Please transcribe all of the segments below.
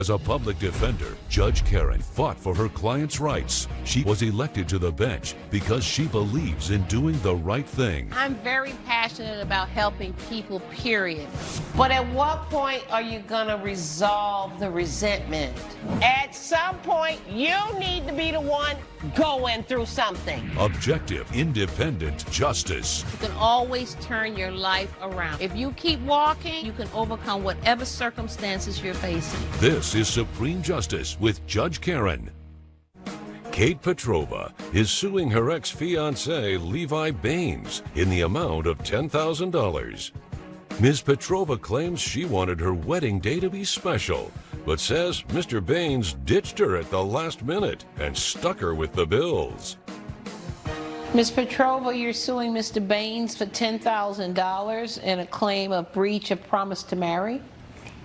As a public defender, Judge Karen fought for her client's rights. She was elected to the bench because she believes in doing the right thing. I'm very passionate about helping people, period. But at what point are you gonna resolve the resentment? At some point, you need to be the one going through something. Objective, independent justice. You can always turn your life around. If you keep walking, you can overcome whatever circumstances you're facing. This is Supreme Justice with Judge Karen. Kate Petrova is suing her ex-fiancé Levi Baines in the amount of $10,000. Ms. Petrova claims she wanted her wedding day to be special, but says Mr. Baines ditched her at the last minute and stuck her with the bills. Ms. Petrova, you're suing Mr. Baines for $10,000 in a claim of breach of promise to marry?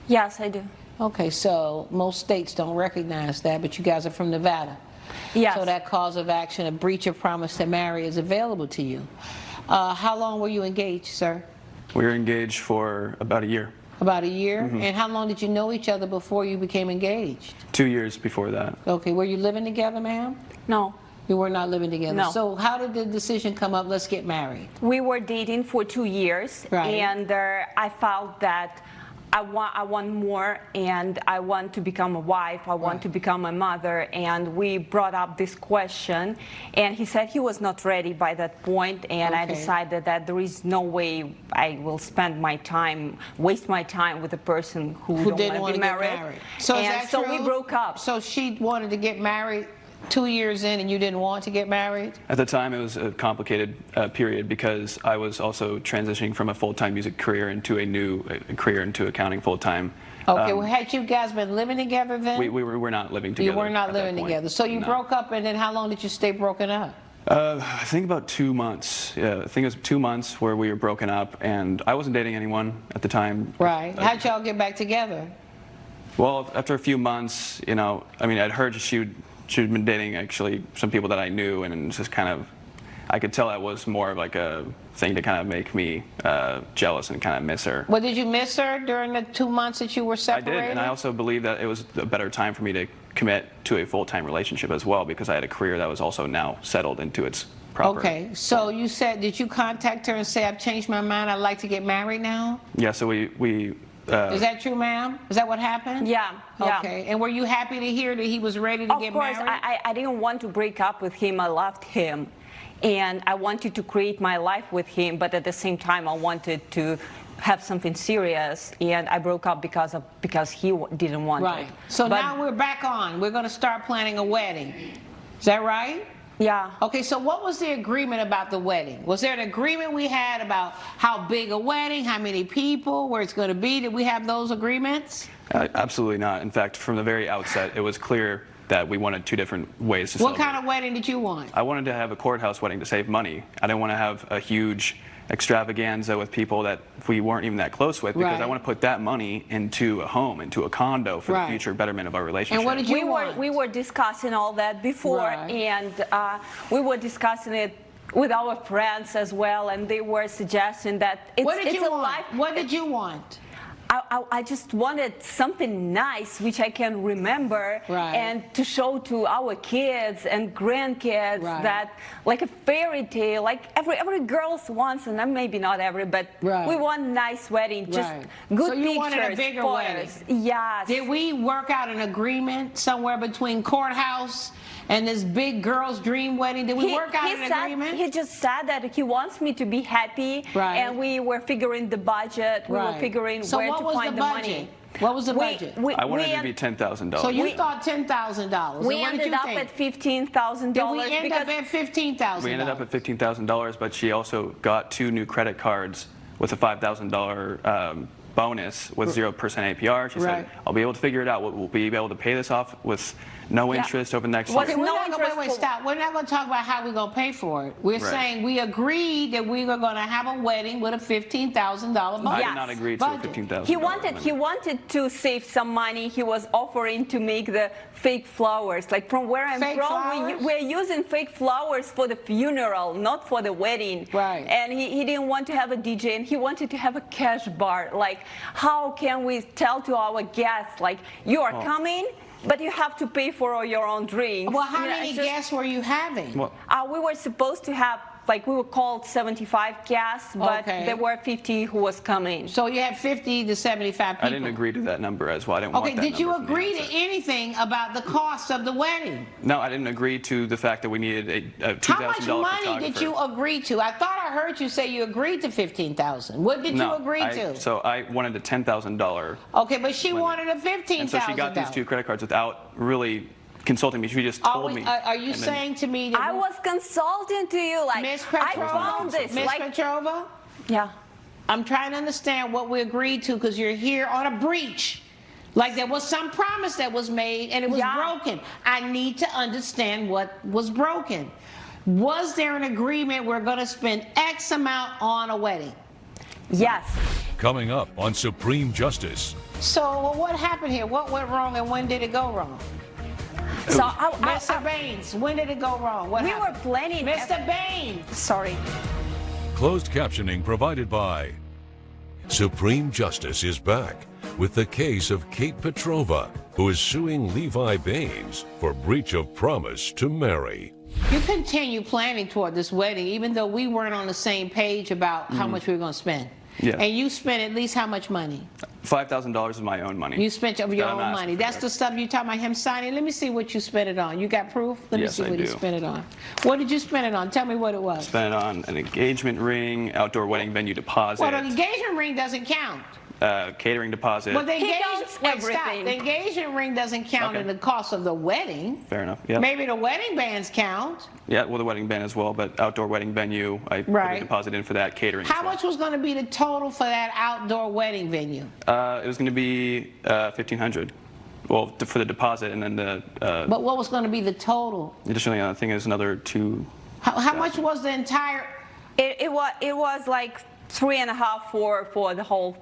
Yes, I do. Okay, so most states don't recognize that, but you guys are from Nevada. Yes. So that cause of action, a breach of promise to marry, is available to you. How long were you engaged, sir? We were engaged for about a year. About a year? Mm-hmm. And how long did you know each other before you became engaged? 2 years before that. Okay, were you living together, ma'am? No. You were not living together? No. So how did the decision come up, let's get married? We were dating for 2 years, Right. and I felt that I want more, and I want to become a wife, I want to become a mother, and we brought up this question, and he said he was not ready by that point, and I Okay. decided that there is no way I will spend my time, waste my time with a person who don't didn't want want to to be get married. married. So is And that so true? we broke up. So she wanted to get married 2 years in and you didn't want to get married? At the time, it was a complicated period because I was also transitioning from a full-time music career into a new career into accounting full-time. Okay, well, had you guys been living together then? We were not living together. You were not at that living point. together. So you No. broke up, and then how long did you stay broken up? I think about 2 months. Yeah, I think it was 2 months where we were broken up, and I wasn't dating anyone at the time. Right. How'd y'all get back together? Well, after a few months, you know, I mean, I'd heard she'd been dating actually some people that I knew, and it's just kind of, I could tell that was more of like a thing to kind of make me jealous and kind of miss her. Well, did you miss her during the 2 months that you were I separated? did, and I also believe that it was a better time for me to commit to a full-time relationship as well, because I had a career that was also now settled into its proper. Okay, so you said, did you contact her and say, I've changed my mind, I'd like to get married now? Yeah, so we Is that true, ma'am? Is that what happened? Yeah, yeah. Okay, and were you happy to hear that he was ready to Of get course, married? I didn't want to break up with him. I loved him, and I wanted to create my life with him. But at the same time, I wanted to have something serious, and I broke up because he didn't want Right. it. So But- now we're back on. We're going to start planning a wedding. Is that right? Yeah. Okay, so what was the agreement about the wedding? Was there an agreement we had about how big a wedding, how many people, where it's going to be? Did we have those agreements? absolutely not. In fact, from the very outset, it was clear that we wanted two different ways to What celebrate. kind of wedding did you want? I wanted to have a courthouse wedding to save money. I didn't want to have a huge extravaganza with people that we weren't even that close with, because Right. I want to put that money into a home, into a condo for Right. the future betterment of our relationship. And what did you we want? we were discussing all that before, Right. and we were discussing it with our friends as well, and they were suggesting that What did it's you a want? life. What did you want? I just wanted something nice which I can remember, Right. and to show to our kids and grandkids Right. that, like a fairy tale, like every girl wants, and maybe not every, but Right. we want nice wedding, just Right. good So you pictures, wanted a bigger photos. wedding. Yes. Did we work out an agreement somewhere between courthouse and this big girl's dream wedding? Did we work out an agreement? He just said that he wants me to be happy, Right. and we were figuring the budget, we were Right. figuring So where what to was find the the budget? money. What was the budget? I wanted it to end- be $10,000. So you we- thought $10,000. We And what did ended you up think? at $15,000 Did we end because up at $15,000? We ended up at $15,000, but she also got 2 new credit cards with a $5,000 bonus with 0% APR. She Right. said, I'll be able to figure it out. We'll be able to pay this off with no interest over the next What's year. Okay, we're no not gonna, interest wait, for- stop. We're not going to talk about how we're going to pay for it. We're Right. saying we agreed that we were going to have a wedding with a $15,000 I bonus. did Yes. not agree to a Budget. $15,000. he wanted to save some money. He was offering to make the fake flowers. Like from where I'm Fake from, flowers? we're using fake flowers for the funeral, not for the wedding. Right. And he didn't want to have a DJ, and he wanted to have a cash bar, like how can we tell to our guests, like, you are coming, but you have to pay for your own drinks? Well, how many guests were you having? Well, We were supposed to have, like, we were called 75 guests, but there were 50 who was coming. So you had 50 to 75 people. I didn't agree to that number as well. I didn't want that Okay, did you number from the agree to outset. anything about the cost of the wedding? No, I didn't agree to the fact that we needed a $2,000 How much photographer. money did you agree to? I thought I heard you say you agreed to $15,000. What did you agree to? So I wanted a $10,000. Okay, but she wanted a $15,000. And so she got these 2 credit cards without really consulting me. She just told me. Are you and then- saying to me that I was consulting to you, like, Miss I Petrova, found this. Miss Like, Petrova, yeah. I'm trying to understand what we agreed to because you're here on a breach. Like there was some promise that was made and it was broken. I need to understand what was broken. Was there an agreement we're going to spend X amount on a wedding? Yes. Coming up on Supreme Justice. So what happened here? What went wrong and when did it go wrong? So Mr. Baines, when did it go wrong? What we happened? were planning. Mr. Baines. Sorry. Closed captioning provided by Supreme Justice is back with the case of Kate Petrova, who is suing Levi Baines for breach of promise to marry. You continue planning toward this wedding even though we weren't on the same page about how much we were going to spend. Yeah. And you spent at least how much money? $5,000 of my own money. You spent of your I'm own not money. asking for That's that. the stuff you talking about him signing. Let me see what you spent it on. You got proof? Let me Yes, see I what he do. spent it on. What did you spend it on? Tell me what it was. Spent it on an engagement ring, outdoor wedding venue deposit, Well, the engagement ring doesn't count. catering deposit. Well, the He engagement, counts wait, stop. everything. The engagement ring doesn't count Okay. in the cost of the wedding. Fair enough. Yeah. Maybe the wedding bands count. Yeah, well, the wedding band as well, but outdoor wedding venue, I put Right. a deposit in for that, catering. How as well. much was going to be the total for that outdoor wedding venue? It was going to be $1,500. Well, for the deposit, and then the But what was going to be the total? additionally, I think is another $2,000. How much was the entire? It was like 3.5 for the whole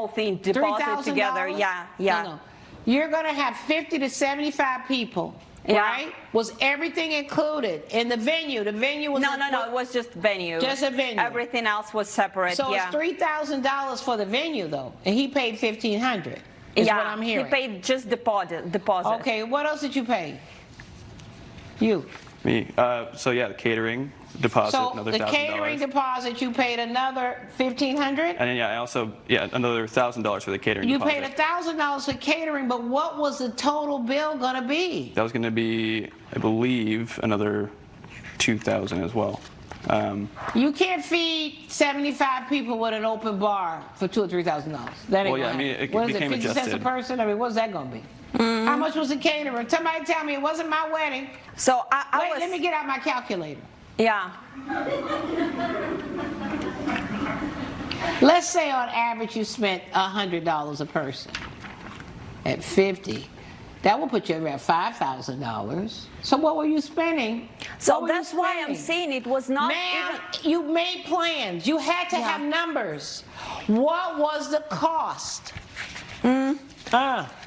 thing deposited $3,000? together. Yeah. No. You're going to have 50 to 75 people, Yeah. right? Was everything included in the venue? The venue was No, it was just venue. Just a venue. Everything else was separate. So yeah. it's $3,000 for the venue though, and he paid $1,500. Is what I'm hearing. He paid just deposit. Okay, what else did you pay? You. Me. So yeah, the catering deposit, So another the $1,000. catering deposit, you paid another $1,500. And then yeah, I also another $1,000 for the catering You deposit. paid $1,000 for catering, but what was the total bill going to be? That was going to be, I believe, another $2,000 as well. You can't feed 75 people with an open bar for $2,000 or $3,000. That ain't Well, yeah, gonna I mean, happen. it What is became 50 cents a adjusted. person? I mean, what's that going to be? How much was the catering? Somebody tell me it wasn't my wedding. So I Wait, was. let me get out my calculator. Yeah. Let's say on average you spent $100 a person. At 50, that will put you around $5,000. So what were you spending? So What were you that's why I'm spending? saying it was not Ma'am, even. you made plans. You had to have numbers. What was the cost?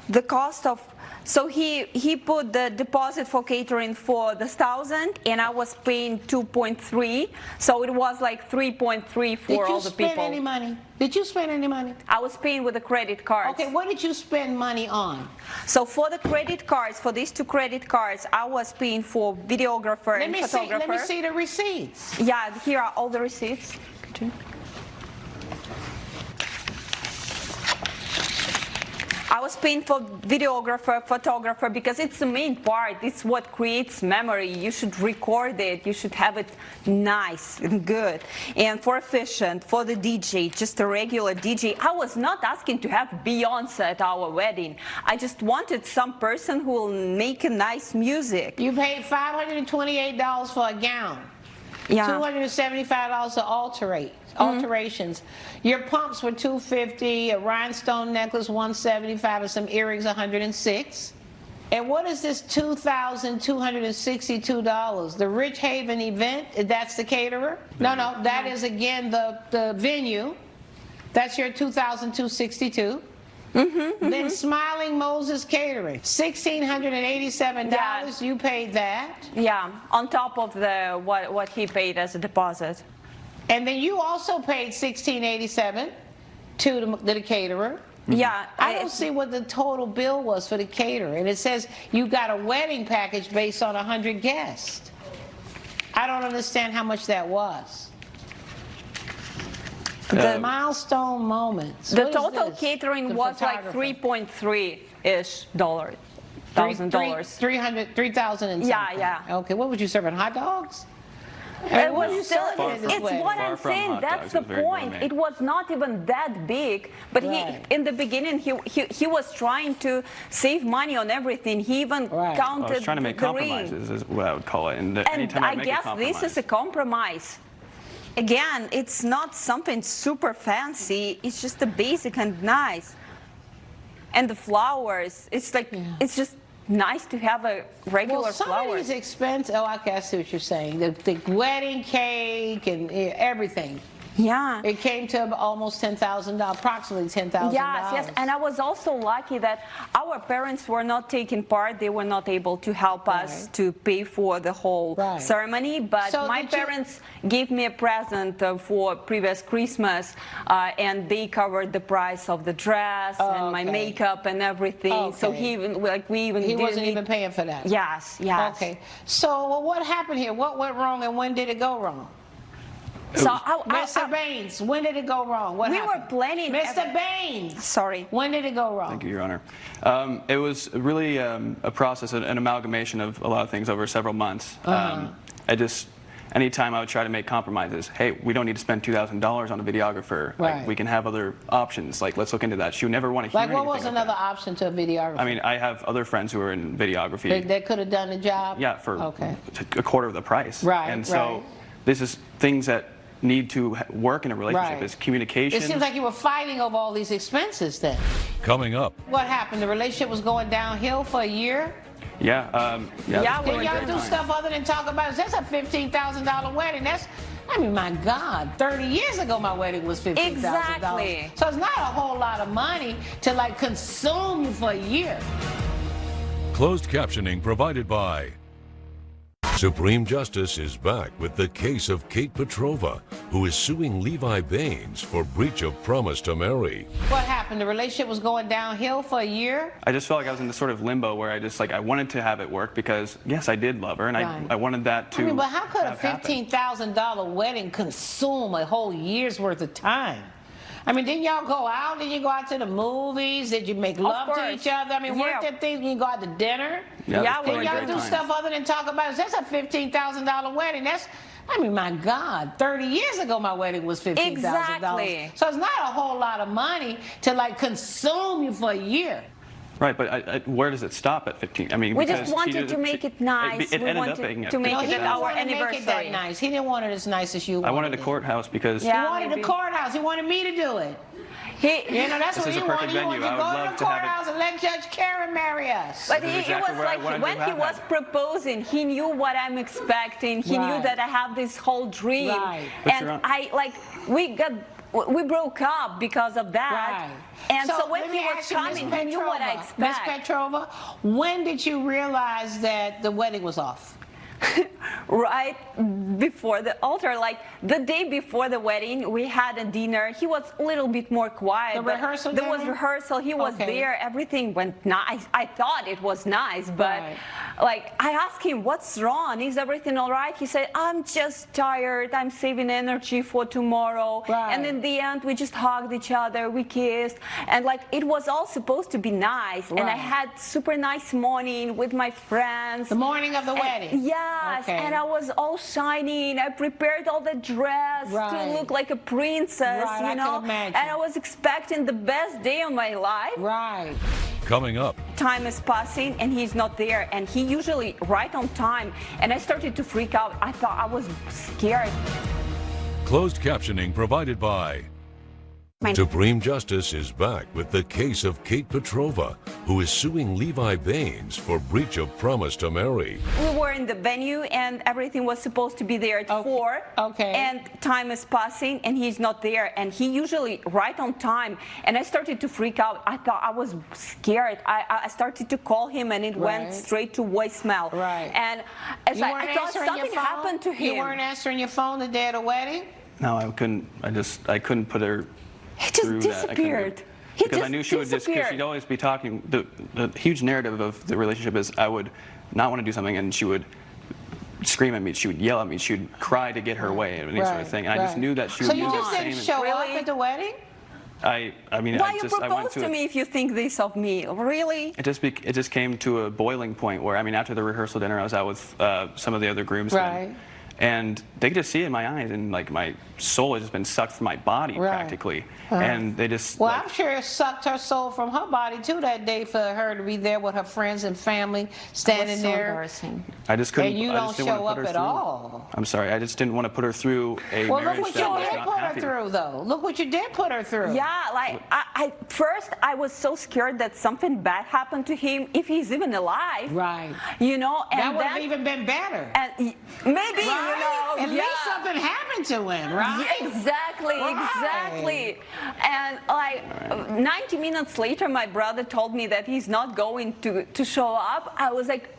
The cost of, so he put the deposit for catering for the 1,000, and I was paying 2.3, so it was like 3.3 for all the Did you spend people. any money? Did you spend any money? I was paying with the credit cards. Okay, what did you spend money on? So for the credit cards, for these 2 credit cards, I was paying for videographer and photographer. Let me see the receipts. Yeah, here are all the receipts. I was paying for videographer, photographer, because it's the main part. It's what creates memory. You should record it. You should have it nice and good. And for efficient, for the DJ, just a regular DJ. I was not asking to have Beyonce at our wedding. I just wanted some person who will make a nice music. You paid $528 for a gown. Yeah. $275 to alterations. Your pumps were $250, a rhinestone necklace $175, and some earrings $106. And what is this $2,262? The Rich Haven event? That's the caterer? No, that is again the venue. That's your $2,262. Then Smiling Moses Catering, $1,687. You paid that. Yeah, on top of the what he paid as a deposit. And then you also paid $1,687. to the caterer. Yeah, I don't see what the total bill was for the caterer. And it says you got a wedding package based on 100 guests. I don't understand how much that was. The milestone moments. The total catering was like $3.3-ish thousand dollars. $3,000 and something. Yeah. Okay, what would you serving? Hot dogs? It was you still, serving at this it's wedding? what I'm saying. That's the point. It was not even that big, but Right. in the beginning, he was trying to save money on everything. He even Right. counted I was trying to make the ring. compromises, is what I would call it. And anytime I I make guess a compromise, this is a compromise. Again, it's not something super fancy. It's just a basic and nice. And the flowers, it's like it's just nice to have a regular Well, some flower. of these expenses, okay, I see what you're saying. The wedding cake and everything. Yeah. It came to almost $10,000, approximately $10,000. Yes, and I was also lucky that our parents were not taking part. They were not able to help us Right. to pay for the whole Right. ceremony. But So my did you- parents gave me a present for previous Christmas, and they covered the price of the dress and my Okay. makeup and everything. So Okay. he even He didn't wasn't need- even paying for that. Yes. Okay. So well, what happened here? What went wrong and when did it go wrong? So Mr. Baines, when did it go wrong? What We happened? were planning Mr. Baines. Sorry. When did it go wrong? Thank you, Your Honor. It was really a process, an amalgamation of a lot of things over several months. Anytime I would try to make compromises, hey, we don't need to spend $2,000 on a videographer. Right. Like, we can have other options. Like, let's look into that. She would never want to hear Like, what anything was of another that. option to a videographer? I mean, I have other friends who are in videography. They could have done the job? Yeah, for Okay. a quarter of the price. Right, And so right. this is things that need to work in a relationship. Right. Is communication. It seems like you were fighting over all these expenses then. Coming up, What happened? The relationship was going downhill for a year? Yeah. Yeah, we Did were y'all good do time. stuff other than talk about it? That's a $15,000 wedding. I mean, my God, 30 years ago my wedding was $15,000. Exactly. So it's not a whole lot of money to like consume you for a year. closed captioning provided by Supreme Justice is back with the case of Kate Petrova, who is suing Levi Baines for breach of promise to marry. What happened? The relationship was going downhill for a year? I just felt like I was in this sort of limbo where I wanted to have it work because, yes, I did love her, and Right. I wanted that to I mean, but how could a have happen. $15,000 wedding consume a whole year's worth of time? I mean, didn't y'all go out? Did you go out to the movies? Did you make love to course. each other? I mean, weren't Yeah. there things you go out to dinner? Yeah, Yeah, it was we Did were a y'all great do time. stuff other than talk about it? That's a $15,000 wedding. I mean, my God, 30 years ago my wedding was $15,000. Exactly. So it's not a whole lot of money to like consume you for a year. Right, but where does it stop at 15? I mean, We because just wanted to make it nice. It We ended up wanted being at to make No, it he didn't our want to make it that anniversary. nice. He didn't want it as nice as you wanted. I wanted a it. courthouse because Yeah. He wanted maybe. the courthouse. He wanted me to do it. You know, that's This what is he a wanted. perfect He wanted venue. to I go would to love the to have it. courthouse and let Judge Karen marry us. But This is it exactly was where I like wanted when to he have was it. proposing, he knew what I'm expecting. He knew Right. that I have this whole dream, Right. But and you're on- we broke up because of that. Right. And so when let he me was ask you, Miss coming, he knew what I Petrova, Miss expect. Petrova, when did you realize that the wedding was off? Right before the altar, like the day before the wedding, we had a dinner. He was a little bit more quiet. The but rehearsal There was dinner? rehearsal. He was Okay. there. Everything went nice. I thought it was nice, but Right. like I asked him, "What's wrong? Is everything all right?" He said, "I'm just tired. I'm saving energy for tomorrow." Right. And in the end, we just hugged each other. We kissed, and like it was all supposed to be nice. And I Right. had super nice morning with my friends. The morning of the wedding? Yes, Okay. and I was all shining. I prepared all the dress to Right. look like a princess, Right, you I know. can imagine. And I was expecting the best day of my life. Right. Coming up, Time is passing and he's not there, and he usually right on time. And I started to freak out. I thought I was scared. closed captioning provided by Supreme Justice is back with the case of Kate Petrova, who is suing Levi Baines for breach of promise to marry. We were in the venue and everything was supposed to be there at 4. Okay. And time is passing and he's not there. And he usually right on time. And I started to freak out. I thought I was scared. I started to call him and it went Right. straight to voicemail. Right. And it's You like, weren't I thought answering your something phone? happened to him. You weren't answering your phone the day of the wedding? No, I couldn't. I couldn't put her He just through disappeared. That. Because I knew she would just, because she'd always be talking. The huge narrative of the relationship is I would not want to do something, and she would scream at me, she would yell at me, she would cry to get her way, and any sort of thing. And I just knew that she would use the same. So you just didn't show up at the wedding? I mean, Why I you propose to me if you think this of me? Really? It just came to a boiling point where, I mean, after the rehearsal dinner, I was out with some of the other groomsmen. Right. And they could just see it in my eyes, and like my soul has just been sucked from my body practically. And they just. Well, I'm sure it sucked her soul from her body too that day for her to be there with her friends and family standing there. Embarrassing. I just couldn't. And you don't show up at all. I'm sorry, I just didn't want to put her through a well, marriage look what that was you did not put happy. her through, though. Look what you did put her through. Yeah, like first I was so scared that something bad happened to him if he's even alive. Right. You know, and that would have even been better. And maybe you know, at least something happened to him, right? Yeah, exactly. And like 90 minutes later, my brother told me that he's not going to show up. I was like,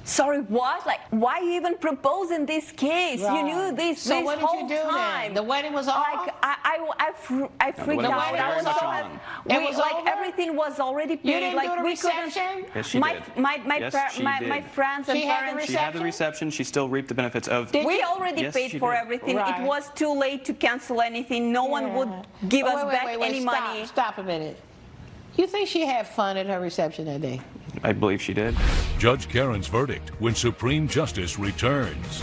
sorry, what? Like, why you even propose in this case? Right. You knew this so this what did whole you do time. Then? The wedding was off? Like, I freaked The out. wedding I was was so on. happy. It was like over? everything was already paid. You didn't like do the we reception? Yes, she my did. my Yes, she did. my friends and She had the parents. She had the reception. She still reaped the benefits of. We already Yes, paid she for did. everything. Right. It was too late to cancel anything. No one would give us back any money. Stop a minute. You think she had fun at her reception that day? I believe she did. Judge Karen's verdict when Supreme Justice returns.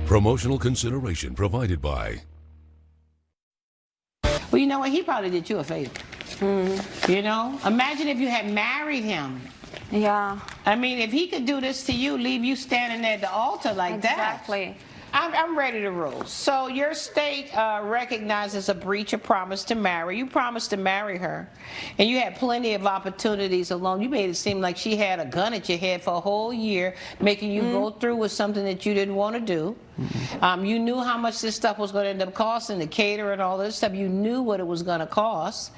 Promotional consideration provided by. Well, you know what? He probably did you a favor. You know? Imagine if you had married him. Yeah. I mean, if he could do this to you, leave you standing at the altar like that. Exactly. I'm ready to rule. So your state recognizes a breach of promise to marry. You promised to marry her, and you had plenty of opportunities along. You made it seem like she had a gun at your head for a whole year, making you go through with something that you didn't want to do. You knew how much this stuff was going to end up costing, the caterer and all this stuff. You knew what it was going to cost,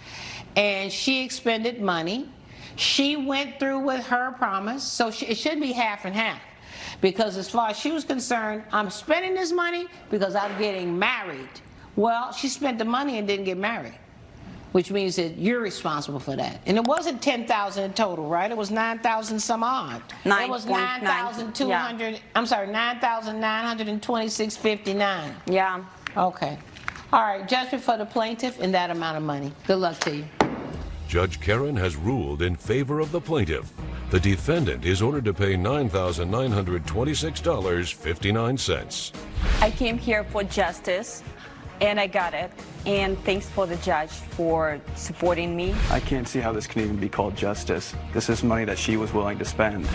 and she expended money. She went through with her promise, so it should be half and half. Because as far as she was concerned, I'm spending this money because I'm getting married. Well, she spent the money and didn't get married, which means that you're responsible for that. And it wasn't $10,000 in total, right? It was 9,000 some odd. It was 9,200. Yeah. I'm sorry, 9,926.59. Yeah. Okay. All right. Judgment for the plaintiff in that amount of money. Good luck to you. Judge Karen has ruled in favor of the plaintiff. The defendant is ordered to pay $9,926.59. I came here for justice, and I got it. And thanks for the judge for supporting me. I can't see how this can even be called justice. This is money that she was willing to spend.